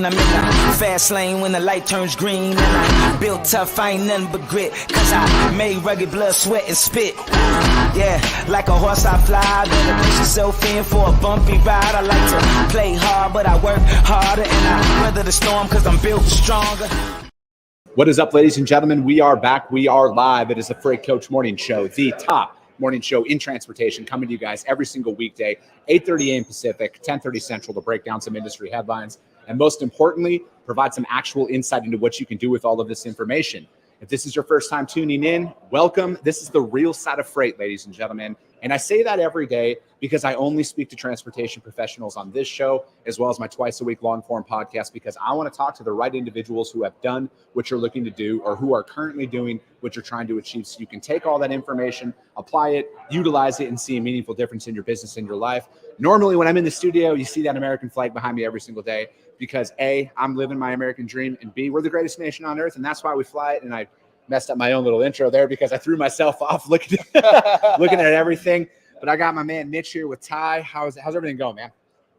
I'm in the fast lane when the light turns green, and I built tough, I ain't nothing but grit, cause I made rugged blood, sweat, and spit. Yeah, like a horse I fly, better push yourself in for a bumpy ride. I like to play hard, but I work harder, and I weather the storm cause I'm built stronger. What is up, ladies and gentlemen? We are back. We are live. It is the Freight Coach Morning Show, the top morning show in transportation, coming to you guys every single weekday, 8:30 a.m. Pacific, 10:30 Central, to break down some industry headlines and, most importantly, provide some actual insight into what you can do with all of this information. If this is your first time tuning in, welcome. This is the real side of freight, ladies and gentlemen. And I say that every day because I only speak to transportation professionals on this show, as well as my twice-a-week long-form podcast, because I want to talk to the right individuals who have done what you're looking to do or who are currently doing what you're trying to achieve, so you can take all that information, apply it, utilize it, and see a meaningful difference in your business and your life. Normally, when I'm in the studio, you see that American flag behind me every single day because A, I'm living my American dream, and B, we're the greatest nation on earth, and that's why we fly it. And I messed up my own little intro there because I threw myself off looking at everything. But I got my man Mitch here with Ty. How's everything going, man?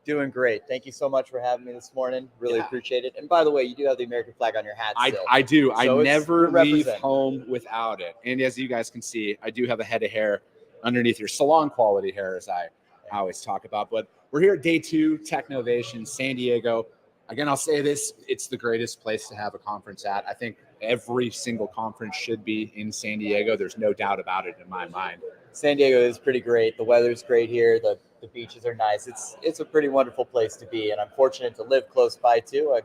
Doing great. Thank you so much for having me this morning. Really appreciate it. And by the way, you do have the American flag on your hat still. I do. So I never leave home without it. And as you guys can see, I do have a head of hair underneath your salon quality hair, as I always talk about. But we're here at day 2, Technovation, San Diego. Again, I'll say this, it's the greatest place to have a conference at. I think every single conference should be in San Diego. There's no doubt about it in my mind. San Diego is pretty great. The weather's great here. The beaches are nice. It's a pretty wonderful place to be. And I'm fortunate to live close by too.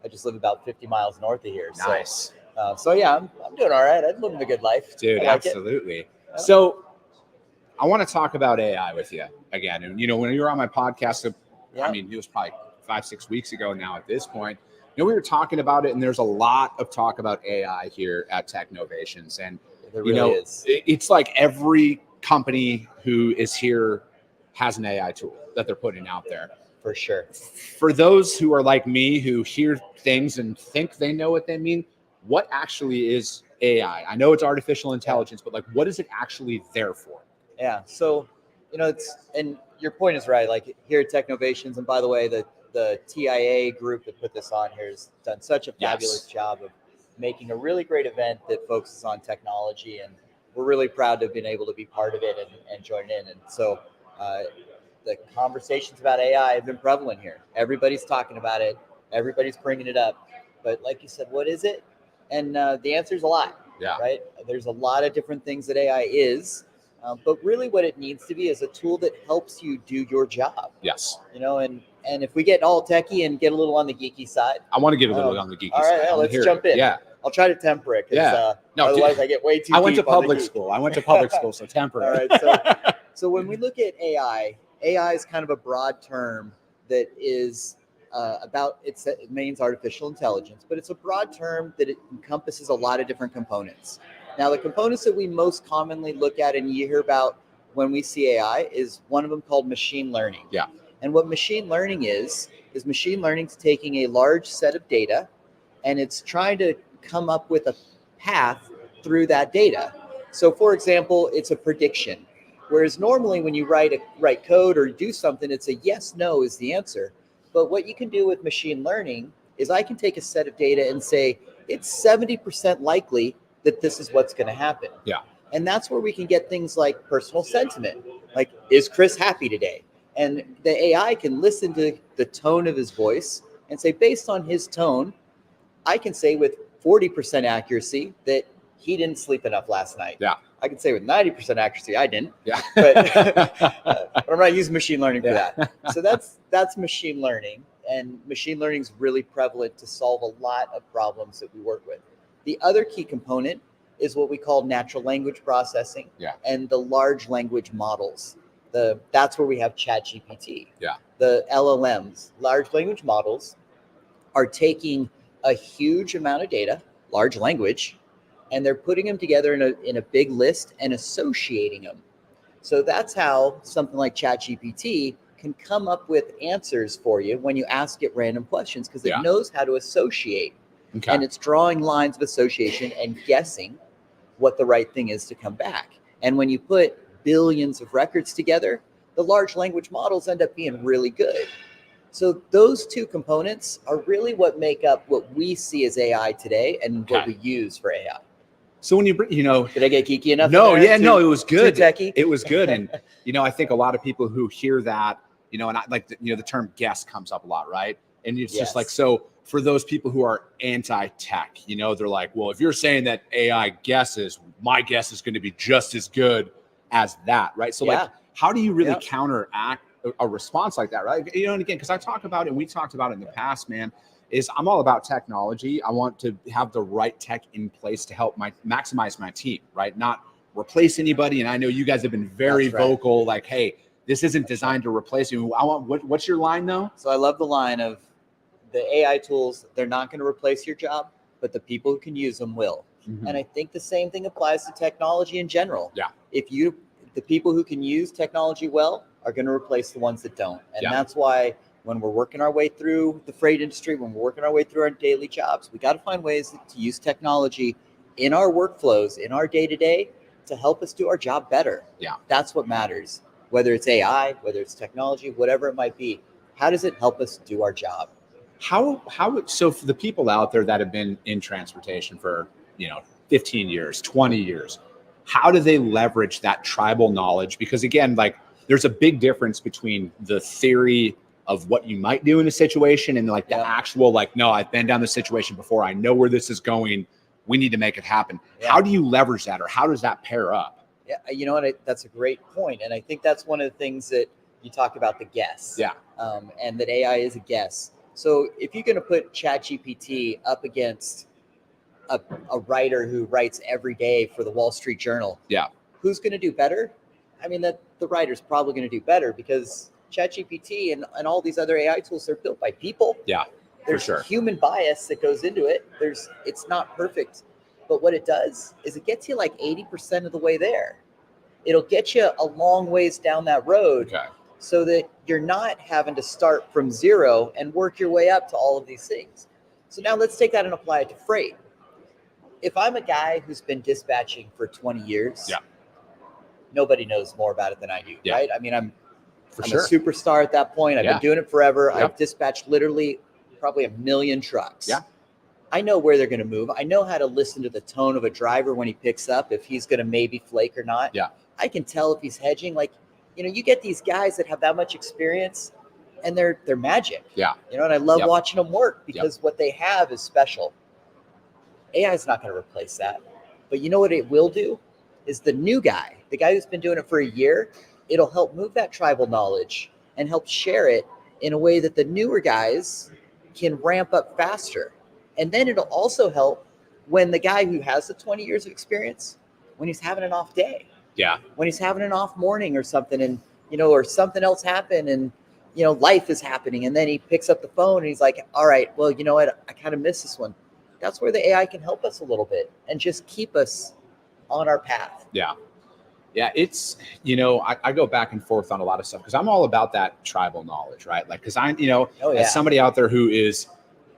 I just live about 50 miles north of here. Nice. So yeah, I'm doing all right. I'm living a good life. Dude, absolutely. So I want to talk about AI with you again. And, you know, when you were on my podcast, I mean, it was probably 5-6 weeks ago now at this point, you know, we were talking about it, and there's a lot of talk about AI here at Technovations. And, there really is. It's like every company who is here has an AI tool that they're putting out there. For sure. For those who are like me, who hear things and think they know what they mean, what actually is AI? I know it's artificial intelligence, but like, what is it actually there for? Yeah. So, you know, and your point is right. Like here at Technovations, and by the way, the TIA group that put this on here has done such a fabulous job of making a really great event that focuses on technology, and we're really proud to have been able to be part of it and join in. And so the conversations about AI have been prevalent here. Everybody's talking about it. Everybody's bringing it up. But like you said, what is it? And the answer is a lot, right? There's a lot of different things that AI is. But really what it needs to be is a tool that helps you do your job. Yes. You know, and if we get all techie and get a little on the geeky side. I want to get a little on the geeky side. All right, let's jump in. Yeah. I'll try to temper it. No, otherwise I get way too deep. I went to public school, so temper it. All right, so when we look at AI is kind of a broad term that is it means artificial intelligence, but it's a broad term that it encompasses a lot of different components. Now, the components that we most commonly look at and you hear about when we see AI is one of them called machine learning. Yeah. And what machine learning is machine learning's taking a large set of data and it's trying to come up with a path through that data. So, for example, it's a prediction. Whereas normally when you write code or do something, it's a yes, no is the answer. But what you can do with machine learning is I can take a set of data and say, it's 70% likely that this is what's going to happen. Yeah. And that's where we can get things like personal sentiment. Like, is Chris happy today? And the AI can listen to the tone of his voice and say, based on his tone, I can say with 40% accuracy that he didn't sleep enough last night. Yeah. I can say with 90% accuracy, I didn't. Yeah. But I'm not using machine learning for that. So that's machine learning. And machine learning is really prevalent to solve a lot of problems that we work with. The other key component is what we call natural language processing and the large language models. That's where we have ChatGPT. Yeah. The LLMs, large language models, are taking a huge amount of data, large language, and they're putting them together in a big list and associating them. So that's how something like ChatGPT can come up with answers for you when you ask it random questions, because it knows how to associate. Okay. And it's drawing lines of association and guessing what the right thing is to come back. And when you put billions of records together, the large language models end up being really good. So those two components are really what make up what we see as AI today and what we use for AI. So when you bring, did I get geeky enough? No, no, it was good. Too techie? It was good. And, I think a lot of people who hear that, and I like, the term guess comes up a lot, right? And it's just like, so for those people who are anti-tech, they're like, well, if you're saying that AI guesses, my guess is going to be just as good as that, right? So like, how do you really counteract a response like that, right? And again, because I talk about it, and we talked about it in the past, man, is I'm all about technology. I want to have the right tech in place to help maximize my team, right? Not replace anybody. And I know you guys have been very vocal, like, hey, this isn't designed to replace you. I want, what's your line though? So I love the line of the AI tools, they're not going to replace your job, but the people who can use them will. Mm-hmm. And I think the same thing applies to technology in general. Yeah. The people who can use technology well are going to replace the ones that don't. And that's why when we're working our way through the freight industry, when we're working our way through our daily jobs, we got to find ways to use technology in our workflows, in our day-to-day, to help us do our job better. Yeah. That's what matters. Whether it's AI, whether it's technology, whatever it might be, how does it help us do our job? So for the people out there that have been in transportation for, 15 years, 20 years, how do they leverage that tribal knowledge? Because again, like there's a big difference between the theory of what you might do in a situation and like the actual, like, no, I've been down this situation before. I know where this is going. We need to make it happen. Yeah. How do you leverage that, or how does that pair up? Yeah, you know what? That's a great point. And I think that's one of the things that you talk about, the guess. Yeah. And that AI is a guess. So if you're going to put ChatGPT up against a writer who writes every day for the Wall Street Journal, who's going to do better? I mean, the writer's probably going to do better because ChatGPT and all these other AI tools are built by people. Yeah, there's for sure. Human bias that goes into it. It's not perfect, but what it does is it gets you like 80% of the way there. It'll get you a long ways down that road. Okay. So that you're not having to start from zero and work your way up to all of these things. So now let's take that and apply it to freight. If I'm a guy who's been dispatching for 20 years, nobody knows more about it than I do, right? I mean, I'm a superstar at that point. I've been doing it forever. I've dispatched literally probably 1 million trucks. Yeah. I know where they're going to move. I know how to listen to the tone of a driver when he picks up, if he's going to maybe flake or not. Yeah. I can tell if he's hedging. Like, you get these guys that have that much experience and they're magic. Yeah. And I love watching them work because what they have is special. AI is not going to replace that. But you know what it will do is the new guy, the guy who's been doing it for a year, it'll help move that tribal knowledge and help share it in a way that the newer guys can ramp up faster. And then it'll also help when the guy who has the 20 years of experience, when he's having an off day. Yeah. When he's having an off morning or something and, or something else happened and, life is happening. And then he picks up the phone and he's like, all right, well, you know what? I kind of missed this one. That's where the AI can help us a little bit and just keep us on our path. Yeah. Yeah. It's, I go back and forth on a lot of stuff because I'm all about that tribal knowledge, right? Like, because I'm, as somebody out there who is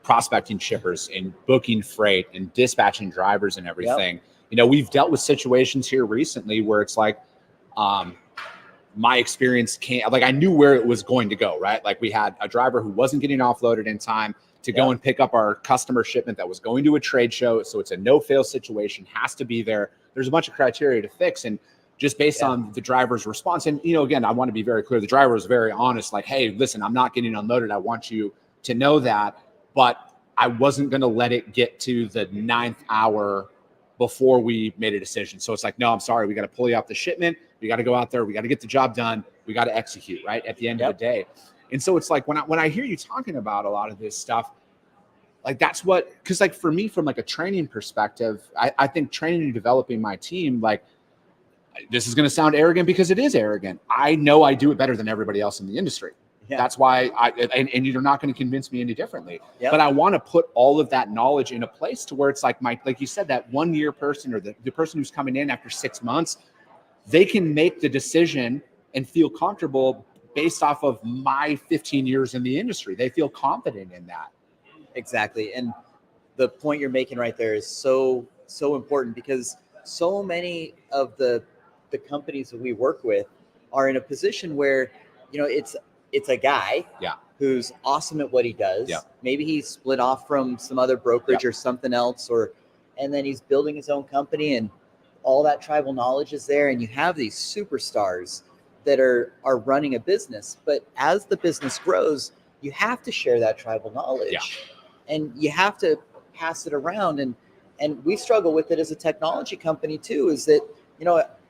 prospecting shippers and booking freight and dispatching drivers and everything, we've dealt with situations here recently where it's like, my experience I knew where it was going to go, right? Like we had a driver who wasn't getting offloaded in time to go and pick up our customer shipment that was going to a trade show. So it's a no-fail situation, has to be there. There's a bunch of criteria to fix. And just based on the driver's response. And, again, I want to be very clear. The driver was very honest, like, hey, listen, I'm not getting unloaded. I want you to know that. But I wasn't going to let it get to the 9th hour before we made a decision. So it's like, no, I'm sorry. We got to pull you off the shipment. We got to go out there. We got to get the job done. We got to execute, right, at the end of the day. And so it's like when I hear you talking about a lot of this stuff, like that's what, because like for me, from like a training perspective, I think training and developing my team, like this is going to sound arrogant because it is arrogant. I know I do it better than everybody else in the industry. Yeah. That's why and you're not going to convince me any differently. Yep. But I want to put all of that knowledge in a place to where it's like like you said, that 1 year person or the person who's coming in after 6 months, they can make the decision and feel comfortable based off of my 15 years in the industry. They feel confident in that. Exactly. And the point you're making right there is so important because so many of the companies that we work with are in a position where, it's a guy who's awesome at what he does. Yeah. Maybe he's split off from some other brokerage or something else, and then he's building his own company, and all that tribal knowledge is there. And you have these superstars that are running a business. But as the business grows, you have to share that tribal knowledge, and you have to pass it around. And we struggle with it as a technology company too, is that,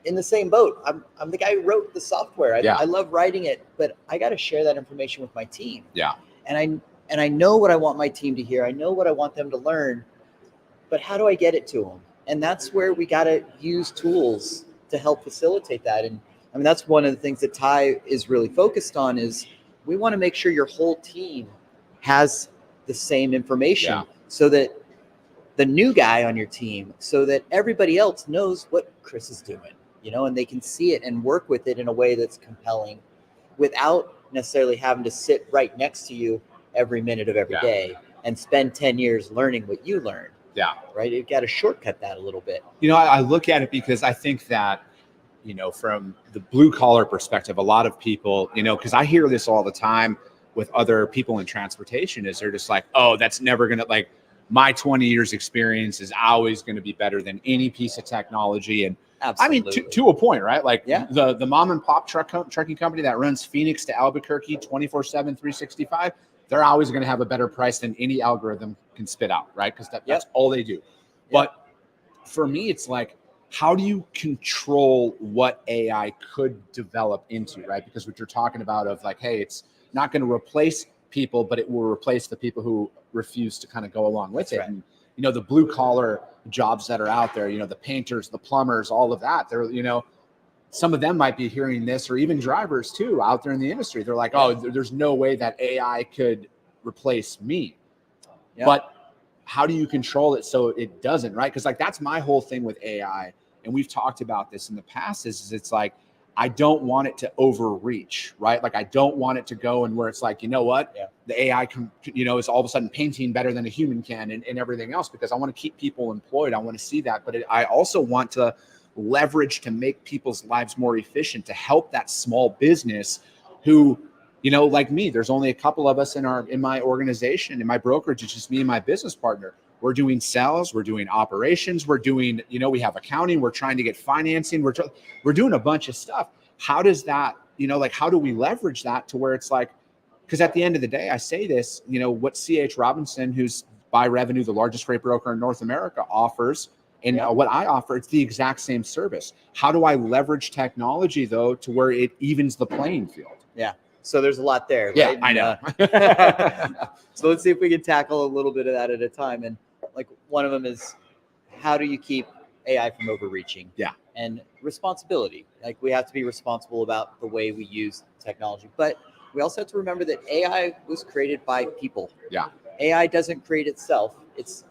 in the same boat. I'm the guy who wrote the software. I love writing it, but I got to share that information with my team. Yeah. And I know what I want my team to hear. I know what I want them to learn, but how do I get it to them? And that's where we got to use tools to help facilitate that. And I mean, that's one of the things that Ty is really focused on, is we want to make sure your whole team has the same information, so that the new guy on your team, so that everybody else knows what Chris is doing, and they can see it and work with it in a way that's compelling without necessarily having to sit right next to you every minute of every day and spend 10 years learning what you learned. Yeah. Right. You've got to shortcut that a little bit. I look at it because I think that, from the blue collar perspective, a lot of people, because I hear this all the time with other people in transportation, is they're just like, oh, that's never going to, like, my 20 years experience is always going to be better than any piece of technology. And absolutely. I mean, to a point, right? Like the mom and pop trucking company that runs Phoenix to Albuquerque 24/7, 365, they're always going to have a better price than any algorithm can spit out, right? Because that's all they do. But for me, it's like, how do you control what AI could develop into, right? Because what you're talking about of like, hey, it's not going to replace people, but it will replace the people who refuse to kind of go along with it. Right. And, the blue collar jobs that are out there, the painters, the plumbers, all of that, they're, some of them might be hearing this, or even drivers too out there in the industry. They're like, oh, there's no way that AI could replace me. Yeah. But how do you control it so it doesn't, right? Because like, that's my whole thing with AI. And we've talked about this in the past, is it's like, I don't want it to overreach, right? Like, I don't want it to go and where it's like, the AI can, is all of a sudden painting better than a human can, and everything else, because I want to keep people employed. I want to see that. But I also want to leverage to make people's lives more efficient, to help that small business who, like me, there's only a couple of us in my organization, in my brokerage. It's just me and my business partner. We're doing sales, we're doing operations, we're doing, we have accounting, we're trying to get financing, we're doing a bunch of stuff. How does that, how do we leverage that to where it's like, because at the end of the day, I say this, what CH Robinson, who's by revenue the largest freight broker in North America, offers, and what I offer, it's the exact same service. How do I leverage technology though to where it evens the playing field? Yeah. So there's a lot there. Yeah, right? I know. So let's see if we can tackle a little bit of that at a time. And like, one of them is, how do you keep AI from overreaching? Yeah. And responsibility. Like, we have to be responsible about the way we use technology, but we also have to remember that AI was created by people. Yeah. AI doesn't create itself. It's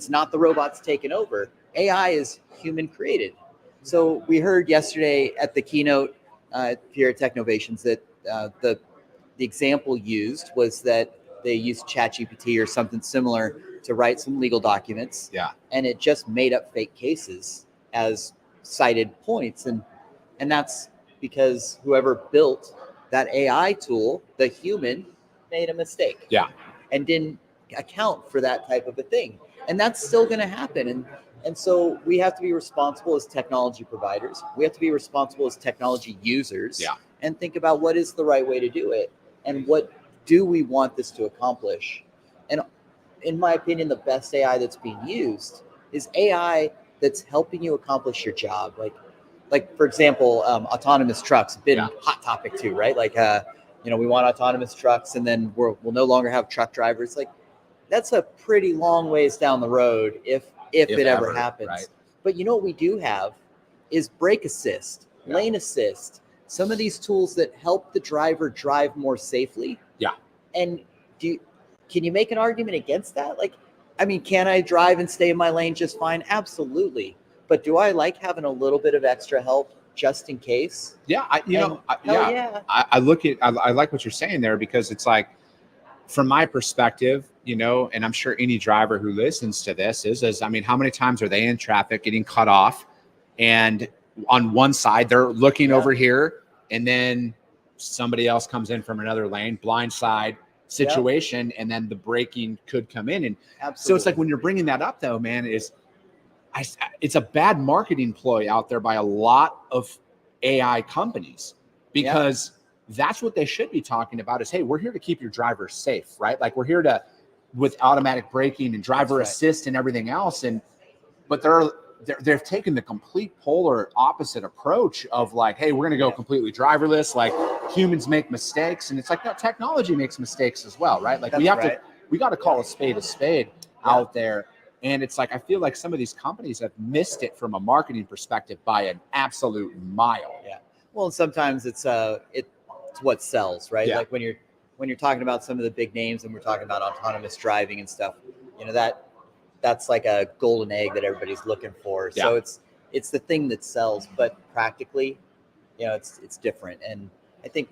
not the robots taking over. AI is human created. So we heard yesterday at the keynote here at Technovations that the example used was that they used ChatGPT or something similar to write some legal documents. Yeah. And it just made up fake cases as cited points. And that's because whoever built that AI tool, the human, made a mistake. Yeah. And didn't account for that type of a thing. And that's still going to happen. And so we have to be responsible as technology providers. We have to be responsible as technology users. Yeah. And think about what is the right way to do it, and what do we want this to accomplish. And in my opinion, the best AI that's being used is AI that's helping you accomplish your job. Like for example, autonomous trucks have been a hot topic too, right? Like, we want autonomous trucks, and then we'll no longer have truck drivers. Like, that's a pretty long ways down the road if it ever happens. Right. But what we do have is brake assist, lane assist, some of these tools that help the driver drive more safely. Yeah. And can you make an argument against that? Like, I mean, can I drive and stay in my lane just fine? Absolutely. But do I like having a little bit of extra help just in case? Yeah. I like what you're saying there, because it's like, from my perspective, and I'm sure any driver who listens to this is, I mean, how many times are they in traffic getting cut off, and on one side they're looking over here, and then somebody else comes in from another lane, blind side, situation, and then the braking could come in. And Absolutely. so it's like when you're bringing that up, though, man, it's a bad marketing ploy out there by a lot of AI companies, because that's what they should be talking about is, hey, we're here to keep your drivers safe, right? Like we're here to, with automatic braking and driver assist and everything else. But they've taken the complete polar opposite approach of like, hey, we're going to go completely driverless. Like humans make mistakes, and it's like, no, technology makes mistakes as well, right? Like we got to call a spade out there. And it's like, I feel like some of these companies have missed it from a marketing perspective by an absolute mile. Yeah. Well, sometimes it's what sells, right? Yeah. Like when you're talking about some of the big names and we're talking about autonomous driving and stuff, that's like a golden egg that everybody's looking for. Yeah. So it's the thing that sells, but practically, it's different. And I think,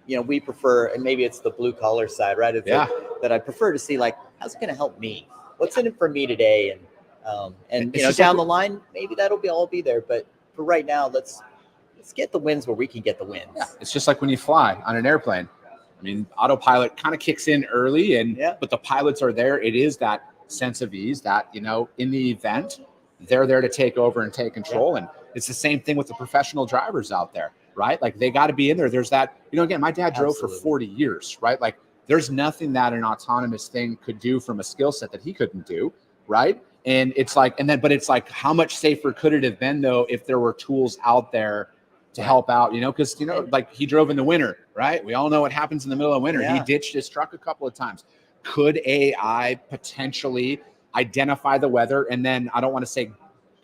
we prefer, and maybe it's the blue collar side, right? That I prefer to see, like, how's it going to help me? What's in it for me today? And down the line, maybe that'll all be there. But for right now, let's get the wins where we can get the wins. Yeah. It's just like when you fly on an airplane. I mean, autopilot kind of kicks in early, but the pilots are there. It is that sense of ease that, in the event, they're there to take over and take control. And it's the same thing with the professional drivers out there, right? Like they got to be in there. There's that, again, my dad drove for 40 years, right? Like there's nothing that an autonomous thing could do from a skill set that he couldn't do, right? And it's like, but it's like, how much safer could it have been though if there were tools out there to help out, because, like he drove in the winter, right? We all know what happens in the middle of winter. Yeah. He ditched his truck a couple of times. Could AI potentially identify the weather and then, I don't want to say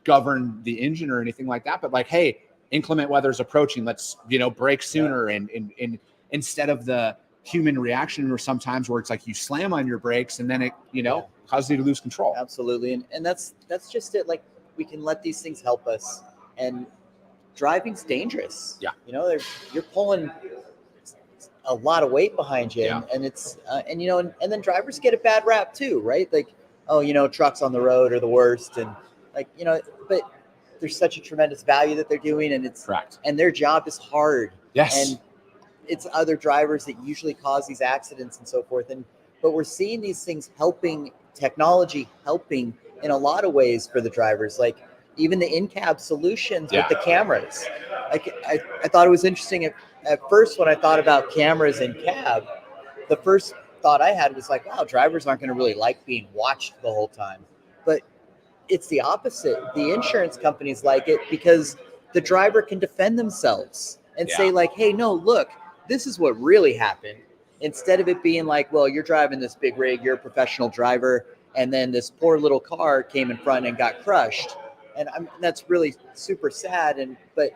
govern the engine or anything like that, but like, hey, inclement weather is approaching. Let's, brake sooner. And instead of the human reaction or sometimes where it's like you slam on your brakes and then it, causes you to lose control. Absolutely. And that's just it. Like we can let these things help us, and driving's dangerous. Yeah. You're pulling a lot of weight behind you, Yeah. and it's and then drivers get a bad rap too, right? Like, trucks on the road are the worst, and like, but there's such a tremendous value that they're doing, and it's correct. And their job is hard. Yes. And it's other drivers that usually cause these accidents and so forth. But we're seeing these things technology helping in a lot of ways for the drivers, like even the in-cab solutions with the cameras. Like I thought it was interesting at first when I thought about cameras in cab, the first thought I had was like, wow, drivers aren't going to really like being watched the whole time. But it's the opposite. The insurance companies like it because the driver can defend themselves and say like, hey, no, look, this is what really happened. Instead of it being like, well, you're driving this big rig, you're a professional driver, and then this poor little car came in front and got crushed. And that's really super sad. But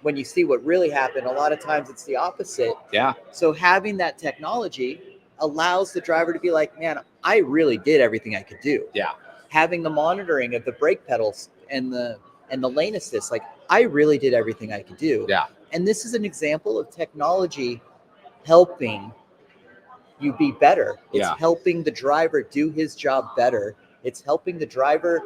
when you see what really happened, a lot of times it's the opposite. Yeah. So having that technology allows the driver to be like, man, I really did everything I could do. Yeah. Having the monitoring of the brake pedals and the lane assist, like I really did everything I could do. Yeah. And this is an example of technology helping you be better. It's helping the driver do his job better. It's helping the driver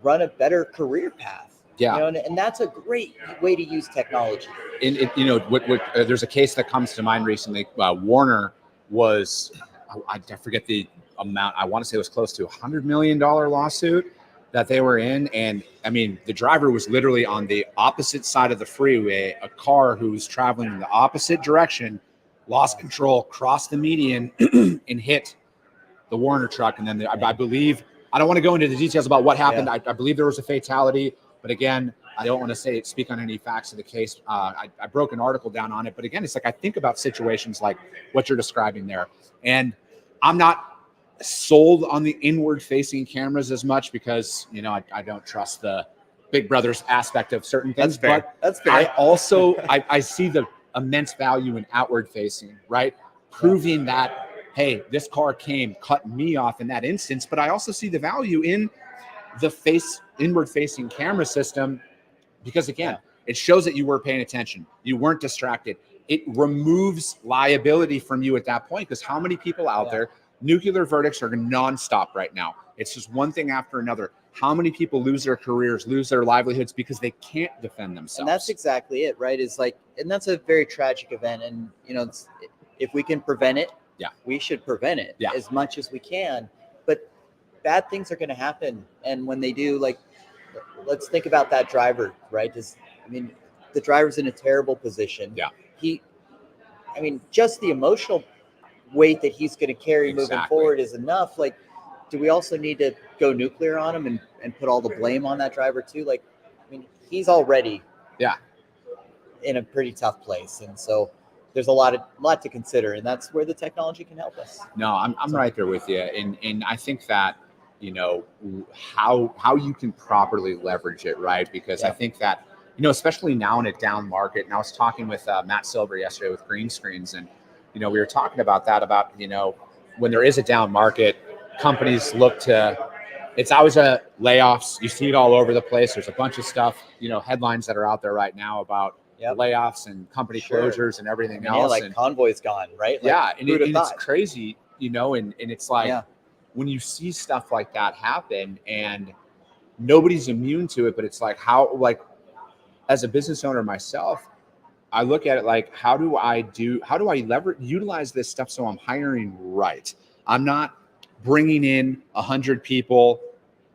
run a better career path. Yeah. And that's a great way to use technology. There's a case that comes to mind recently. Warner was, I forget the amount. I want to say it was close to $100 million lawsuit that they were in. And I mean, the driver was literally on the opposite side of the freeway. A car who was traveling in the opposite direction lost control, crossed the median, and hit the Warner truck. And then I believe, I don't want to go into the details about what happened. Yeah. I believe there was a fatality, but again, I don't want to speak on any facts of the case. I broke an article down on it, but again, it's like I think about situations like what you're describing there, and I'm not sold on the inward-facing cameras as much because I don't trust the Big Brother's aspect of certain things. That's fair. But that's fair. I also I see the immense value in outward-facing, right? Proving that, hey, this car cut me off in that instance, but I also see the value in the inward-facing camera system because, again, it shows that you were paying attention. You weren't distracted. It removes liability from you at that point because how many people out there, nuclear verdicts are nonstop right now. It's just one thing after another. How many people lose their careers, lose their livelihoods because they can't defend themselves? And that's exactly it, right? And that's a very tragic event. And, if we can prevent it, Yeah. We should prevent it as much as we can. But bad things are going to happen. And when they do, like, let's think about that driver, right? The driver's in a terrible position. Yeah. Just the emotional weight that he's going to carry moving forward is enough. Like, do we also need to go nuclear on him and put all the blame on that driver too? Like, he's already in a pretty tough place. And so there's a lot to consider, and that's where the technology can help us. No, I'm right there with you. And I think that, how you can properly leverage it, right? Because I think that, especially now in a down market, and I was talking with Matt Silver yesterday with Green Screens, and, we were talking about that, when there is a down market, companies look to, it's always layoffs. You see it all over the place. There's a bunch of stuff, headlines that are out there right now about layoffs and company closures and everything else. Like, and Convoy's gone, right? Like, and it's crazy, and it's like, when you see stuff like that happen and nobody's immune to it, but it's like, as a business owner myself, I look at it like, how do I utilize this stuff so I'm hiring right? I'm not bringing in 100 people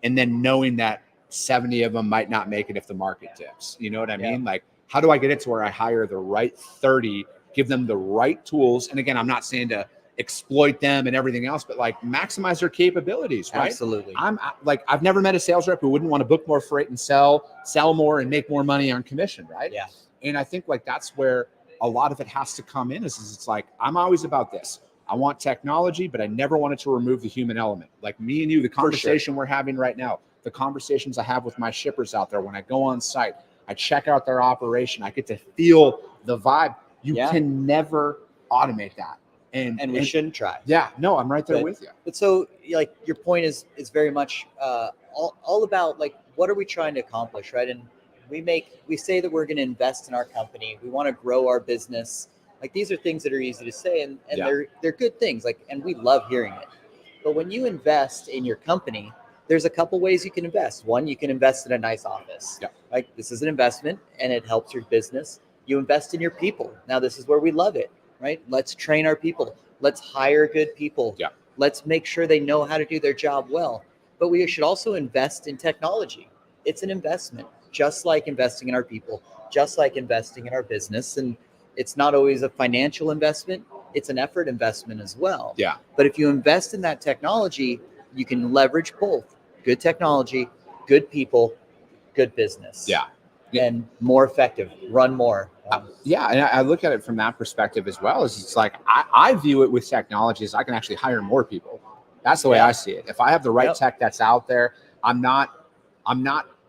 and then knowing that 70 of them might not make it if the market dips. You know what I mean? Like, how do I get it to where I hire the right 30, give them the right tools? And again, I'm not saying to exploit them and everything else, but like, maximize their capabilities, right? Absolutely. I've never met a sales rep who wouldn't want to book more freight and sell more and make more money on commission, right? Yeah. And I think like that's where a lot of it has to come in is it's like, I'm always about this. I want technology, but I never wanted to remove the human element. Like me and you, the conversation we're having right now, the conversations I have with my shippers out there, when I go on site, I check out their operation, I get to feel the vibe. You can never automate that. And we shouldn't try. Yeah, no, I'm right there with you. But so, like, your point is very much all about, like, what are we trying to accomplish, right? And we say that we're going to invest in our company. We want to grow our business. Like, these are things that are easy to say, and they're good things. Like, and we love hearing it. But when you invest in your company, there's a couple ways you can invest. One, you can invest in a nice office. Yeah. Like, this is an investment, and it helps your business. You invest in your people. Now, this is where we love it, right? Let's train our people. Let's hire good people. Yeah. Let's make sure they know how to do their job well. But we should also invest in technology. It's an investment, just like investing in our people, just like investing in our business. And it's not always a financial investment. It's an effort investment as well. Yeah. But if you invest in that technology, you can leverage both good technology, good people, good business. Yeah. And more effective, run more. And I look at it from that perspective as well. Is it's like, I view it with technology as I can actually hire more people. That's the way I see it. If I have the right tech that's out there, I'm not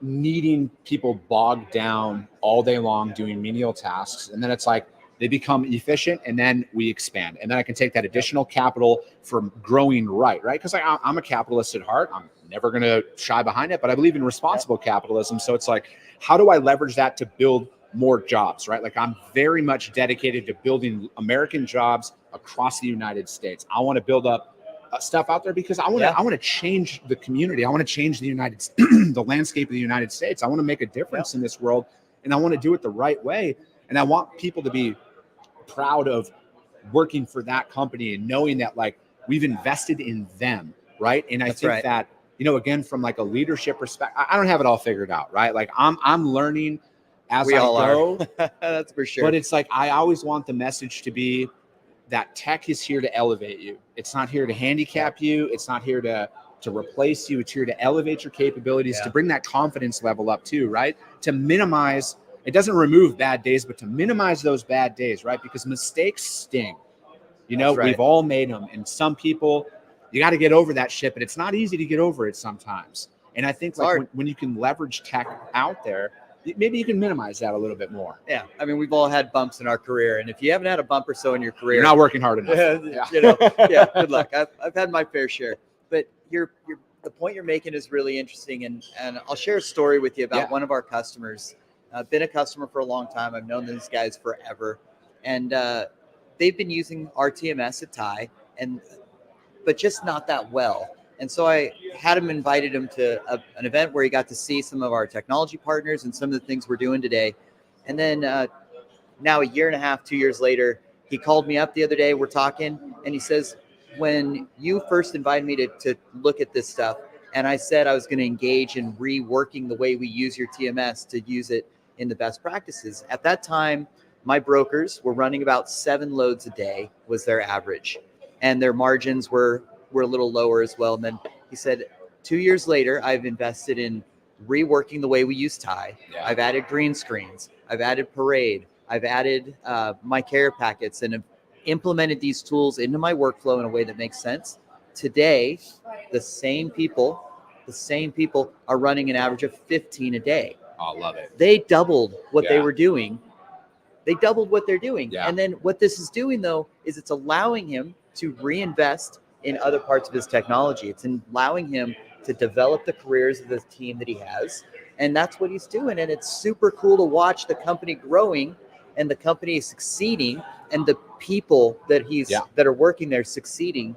needing people bogged down all day long doing menial tasks. And then it's like, they become efficient, and then we expand. And then I can take that additional capital from growing right? Because I'm a capitalist at heart. I'm never going to shy behind it, but I believe in responsible capitalism. So it's like, how do I leverage that to build more jobs, right? Like, I'm very much dedicated to building American jobs across the United States. I want to build up stuff out there because I want to change the community. I want to change the the landscape of the United States. I want to make a difference in this world, and I want to do it the right way. And I want people to be proud of working for that company and knowing that, like, we've invested in them, right? And I think that, again, from like a leadership perspective, I don't have it all figured out, right? Like, I'm learning as I go. That's for sure. But it's like, I always want the message to be that tech is here to elevate you. It's not here to handicap you. It's not here to replace you. It's here to elevate your capabilities, to bring that confidence level up too, right? To minimize, it doesn't remove bad days, but to minimize those bad days, right? Because mistakes sting. We've all made them. And some people, you got to get over that shit, but it's not easy to get over it sometimes. And I think when you can leverage tech out there, maybe you can minimize that a little bit more. Yeah. I mean, we've all had bumps in our career. And if you haven't had a bump or so in your career, you're not working hard enough. Good luck. I've had my fair share. But the point you're making is really interesting. And I'll share a story with you about one of our customers. I've been a customer for a long time. I've known these guys forever. And they've been using RTMS at TIE, but just not that well. And so I had him invited him to an event where he got to see some of our technology partners and some of the things we're doing today. And then now, a year and a half, 2 years later, he called me up the other day. We're talking, and he says, when you first invited me to look at this stuff, and I said I was going to engage in reworking the way we use your TMS to use it in the best practices. At that time, my brokers were running about 7 loads a day was their average, and their margins were a little lower as well. And then he said, 2 years later, I've invested in reworking the way we use Tie. Yeah. I've added green screens. I've added Parade. I've added my care packets and have implemented these tools into my workflow in a way that makes sense. Today, the same people are running an average of 15 a day. I love it. They doubled what they Yeah. were doing. They doubled what they're doing. Yeah. And then what this is doing, though, is it's allowing him to reinvest in other parts of his technology. It's allowing him to develop the careers of the team that he has. And that's what he's doing. And it's super cool to watch the company growing and the company succeeding and the people that that are working there succeeding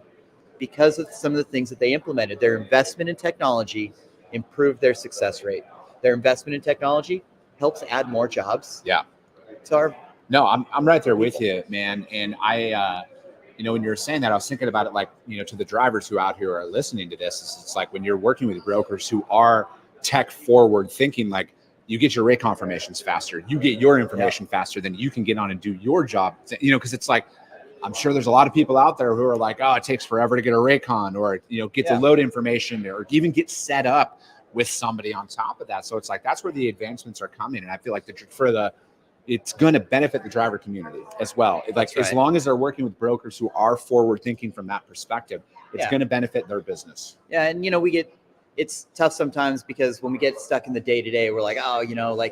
because of some of the things that they implemented. Their investment in technology improved their success rate. Their investment in technology helps add more jobs. Yeah. No, I'm right there with you, man. And I, when you were saying that, I was thinking about it like, to the drivers who out here are listening to this, it's like when you're working with brokers who are tech forward thinking, like you get your rate confirmations faster, you get your information faster, than you can get on and do your job, because it's like, I'm sure there's a lot of people out there who are like, oh, it takes forever to get a rate con or, get the load information or even get set up with somebody on top of that. So it's like, that's where the advancements are coming. And I feel like it's going to benefit the driver community as well. As long as they're working with brokers who are forward thinking from that perspective, it's going to benefit their business. Yeah. And, it's tough sometimes because when we get stuck in the day to day, we're like, oh,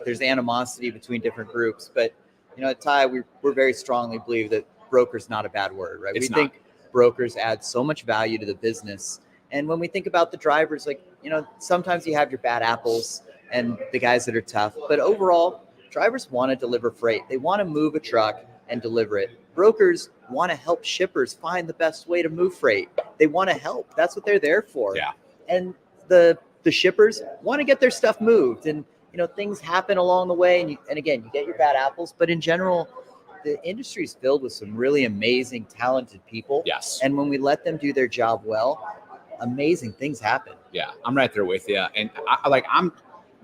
there's animosity between different groups. But, at Ty, we're very strongly believe that broker's not a bad word, right? We think brokers add so much value to the business. And when we think about the drivers, sometimes you have your bad apples and the guys that are tough, but overall, drivers want to deliver freight. They want to move a truck and deliver it. Brokers want to help shippers find the best way to move freight. They want to help. That's what they're there for. Yeah. And the shippers want to get their stuff moved. And, things happen along the way. And again, you get your bad apples. But in general, the industry is filled with some really amazing, talented people. Yes. And when we let them do their job well, amazing things happen. Yeah, I'm right there with you. And I'm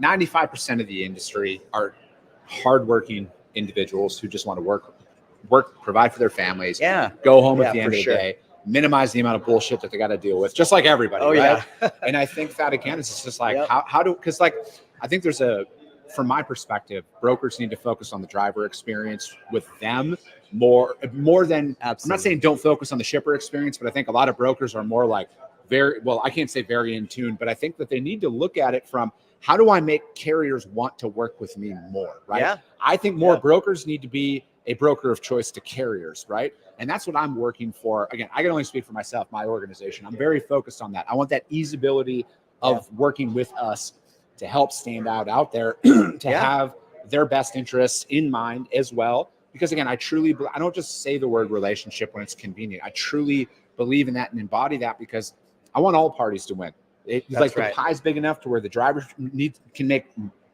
95% of the industry are hardworking individuals who just want to work, provide for their families, go home at the end of the day, minimize the amount of bullshit that they got to deal with, just like everybody. Right? Yeah. And I think that again, it's just like, because I think from my perspective, brokers need to focus on the driver experience with them more than, I'm not saying don't focus on the shipper experience, but I think a lot of brokers are more like I can't say very in tune, but I think that they need to look at it from, how do I make carriers want to work with me more, right? Yeah. I think more brokers need to be a broker of choice to carriers, right? And that's what I'm working for. Again, I can only speak for myself, my organization. I'm very focused on that. I want that easeability of working with us to help stand out there, to have their best interests in mind as well. Because again, I don't just say the word relationship when it's convenient. I truly believe in that and embody that because I want all parties to win. The pie's big enough to where the driver can make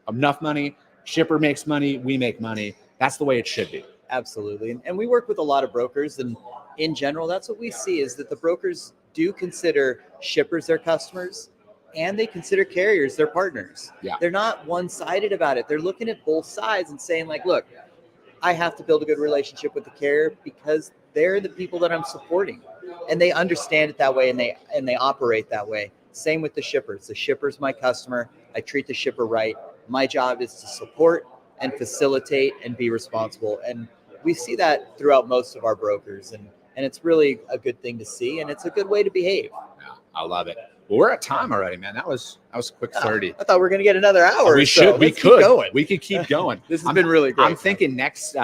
enough money, shipper makes money, we make money. That's the way it should be. Absolutely. And we work with a lot of brokers, and in general, that's what we see is that the brokers do consider shippers their customers and they consider carriers their partners. Yeah. They're not one-sided about it. They're looking at both sides and saying like, look, I have to build a good relationship with the carrier because they're the people that I'm supporting, and they understand it that way, and they operate that way. Same with the shippers. The shipper's my customer. I treat the shipper right. My job is to support and facilitate and be responsible. And we see that throughout most of our brokers, and it's really a good thing to see, and it's a good way to behave. Yeah, I love it. Well, we're at time already, man. That was a quick 30. I thought we were going to get another hour. We should. We could. We could keep going. This has been really great. I'm thinking next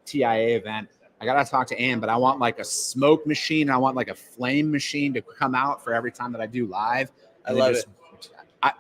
TIA event, I got to talk to Ann, but I want like a smoke machine. I want like a flame machine to come out for every time that I do live. I love it.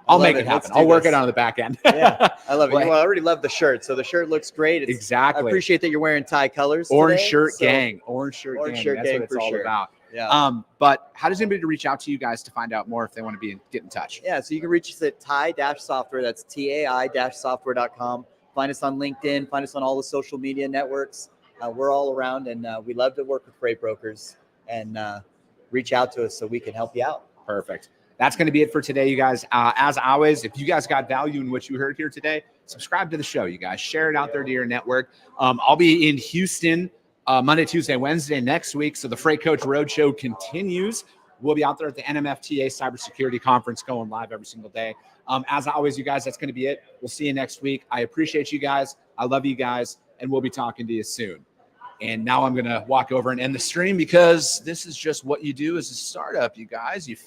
I'll make it happen. I'll work it on the back end. Yeah, I love it. Well, I already love the shirt. So the shirt looks great. Exactly. I appreciate that you're wearing Tie colors. Orange today, shirt gang. Orange shirt gang. That's what it's all about. Yeah. But how does anybody reach out to you guys to find out more if they want to get in touch? Yeah. So you can reach us at Tie-Software. That's TAI-software.com. Find us on LinkedIn. Find us on all the social media networks. we're all around, and we love to work with freight brokers, and reach out to us so we can help you out. Perfect. That's going to be it for today, you guys. As always, if you guys got value in what you heard here today, subscribe to the show, you guys. Share it out there to your network. I'll be in Houston Monday, Tuesday, Wednesday next week. So the Freight Coach Roadshow continues. We'll be out there at the NMFTA Cybersecurity Conference going live every single day. As always, you guys, that's going to be it. We'll see you next week. I appreciate you guys. I love you guys, and we'll be talking to you soon. And now I'm going to walk over and end the stream because this is just what you do as a startup, you guys. You